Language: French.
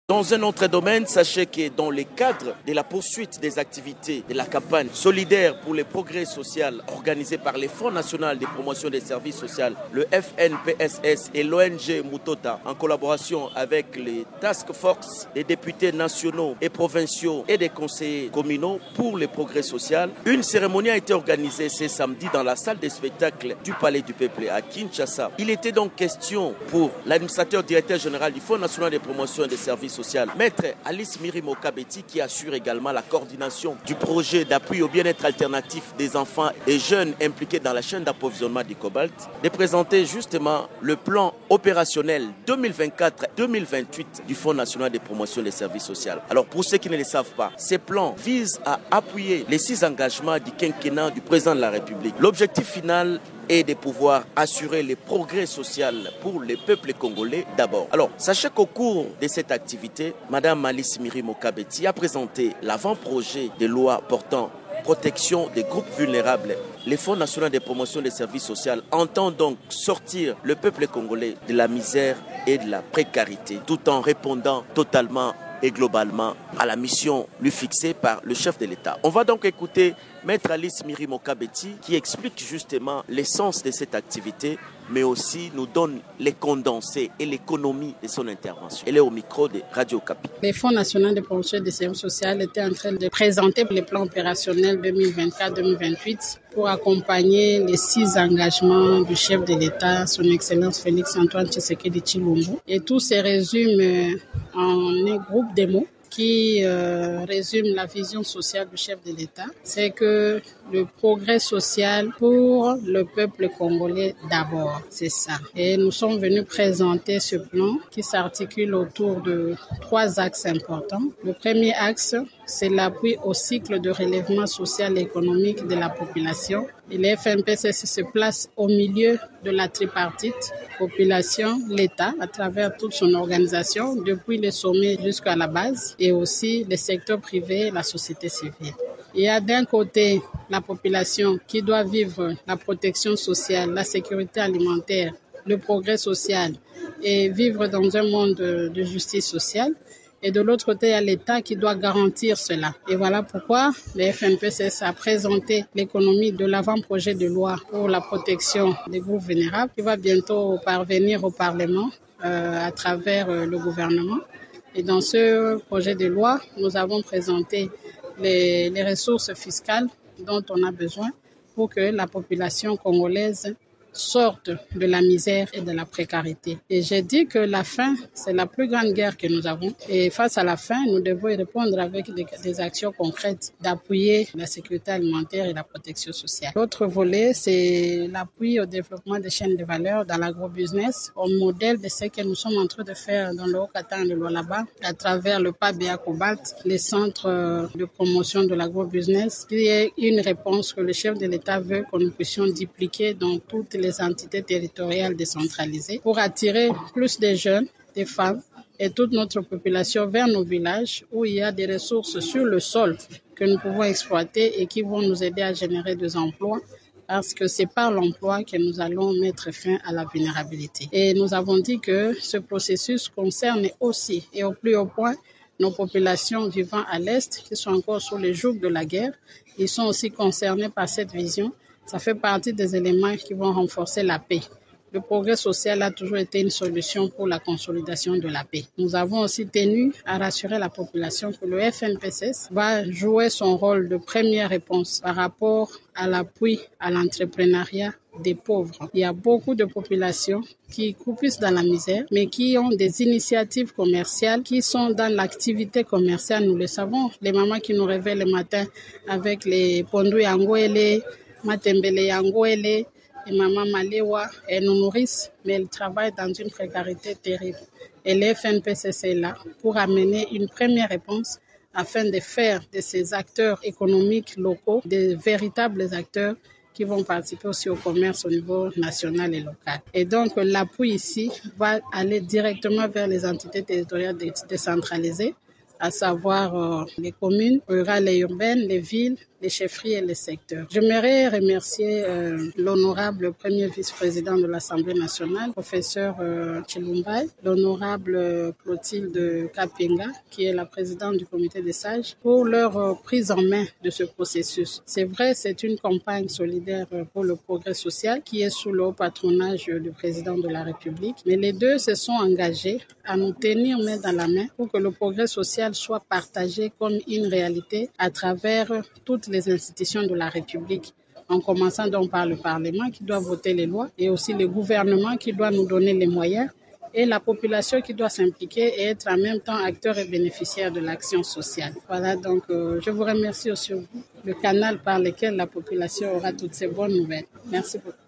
Dans un autre domaine, sachez que dans le cadre de la poursuite des activités de la campagne solidaire pour le progrès social organisée par le Fonds national de promotion des services sociaux, le FNPSS et l'ONG Mutota, en collaboration avec les task force des députés nationaux et provinciaux et des conseillers communaux pour le progrès social, une cérémonie a été organisée ce samedi dans la salle de spectacle du Palais du Peuple à Kinshasa. Il était donc question pour l'administrateur directeur général du Fonds national de promotion des services social, Maître Alice Mirimo Kabeti, qui assure également la coordination du projet d'appui au bien-être alternatif des enfants et jeunes impliqués dans la chaîne d'approvisionnement du cobalt, de présenter justement le plan opérationnel 2024-2028 du Fonds national de promotion des services sociaux. Alors pour ceux qui ne le savent pas, ces plans visent à appuyer les 6 engagements du quinquennat du président de la République. L'objectif final et de pouvoir assurer le progrès social pour le peuple congolais d'abord. Alors, sachez qu'au cours de cette activité, Mme Alice Mirimo Kabeti a présenté l'avant-projet de loi portant protection des groupes vulnérables. Le Fonds national de promotion des services sociaux entend donc sortir le peuple congolais de la misère et de la précarité, tout en répondant totalement et globalement à la mission lui fixée par le chef de l'État. On va donc écouter Maître Alice Mirimo Kabeti qui explique justement l'essence de cette activité, mais aussi nous donne les condensés et l'économie de son intervention. Elle est au micro de Radio Okapi. Le Fonds national de promotion des services sociaux était en train de présenter le plan opérationnel 2024-2028 pour accompagner les 6 engagements du chef de l'État, son Excellence Félix Antoine Tshisekedi Tshilombo. Et tout se résume en un groupe de mots qui résume la vision sociale du chef de l'État. C'est que le progrès social pour le peuple congolais d'abord, c'est ça. Et nous sommes venus présenter ce plan qui s'articule autour de 3 axes importants. Le premier axe, c'est l'appui au cycle de relèvement social et économique de la population. Et le FNPSS se place au milieu de la tripartite, population, l'État, à travers toute son organisation, depuis le sommet jusqu'à la base, et aussi le secteur privé et la société civile. Il y a d'un côté la population qui doit vivre la protection sociale, la sécurité alimentaire, le progrès social et vivre dans un monde de justice sociale. Et de l'autre côté, il y a l'État qui doit garantir cela. Et voilà pourquoi le FNPSS a présenté l'économie de l'avant-projet de loi pour la protection des groupes vulnérables qui va bientôt parvenir au Parlement à travers le gouvernement. Et dans ce projet de loi, nous avons présenté les ressources fiscales dont on a besoin pour que la population congolaise sorte de la misère et de la précarité. Et j'ai dit que la faim, c'est la plus grande guerre que nous avons. Et face à la faim, nous devons y répondre avec des actions concrètes d'appuyer la sécurité alimentaire et la protection sociale. L'autre volet, c'est l'appui au développement des chaînes de valeur dans l'agrobusiness, au modèle de ce que nous sommes en train de faire dans le Haut-Katanga et le Lualaba, à travers le PABA Cobalt, les centres de promotion de l'agrobusiness, qui est une réponse que le chef de l'État veut que nous puissions dupliquer dans toutes les entités territoriales décentralisées pour attirer plus de jeunes, des femmes et toute notre population vers nos villages où il y a des ressources sur le sol que nous pouvons exploiter et qui vont nous aider à générer des emplois parce que c'est par l'emploi que nous allons mettre fin à la vulnérabilité. Et nous avons dit que ce processus concerne aussi et au plus haut point nos populations vivant à l'Est qui sont encore sous le joug de la guerre. Ils sont aussi concernés par cette vision. Ça fait partie des éléments qui vont renforcer la paix. Le progrès social a toujours été une solution pour la consolidation de la paix. Nous avons aussi tenu à rassurer la population que le FNPSS va jouer son rôle de première réponse par rapport à l'appui à l'entrepreneuriat des pauvres. Il y a beaucoup de populations qui croupissent dans la misère, mais qui ont des initiatives commerciales, qui sont dans l'activité commerciale. Nous le savons, les mamans qui nous réveillent le matin avec les pondou yangwele, matembele yangwele, et maman Malewa, elles nous nourrissent, mais elles travaillent dans une précarité terrible. Et le FNPSS est là pour amener une première réponse afin de faire de ces acteurs économiques locaux des véritables acteurs qui vont participer aussi au commerce au niveau national et local. Et donc, l'appui ici va aller directement vers les entités territoriales décentralisées, à savoir les communes rurales et urbaines, les villes, les chefferies et les secteurs. J'aimerais remercier l'honorable premier vice-président de l'Assemblée nationale, professeur Chilumbay, l'honorable Clotilde Kapenga, qui est la présidente du comité des sages, pour leur prise en main de ce processus. C'est vrai, c'est une campagne solidaire pour le progrès social qui est sous le haut patronage du président de la République, mais les deux se sont engagés à nous tenir main dans la main pour que le progrès social soit partagé comme une réalité à travers toutes les institutions de la République, en commençant donc par le Parlement qui doit voter les lois et aussi le gouvernement qui doit nous donner les moyens et la population qui doit s'impliquer et être en même temps acteur et bénéficiaire de l'action sociale. Voilà, donc je vous remercie aussi, le canal par lequel la population aura toutes ces bonnes nouvelles. Merci beaucoup.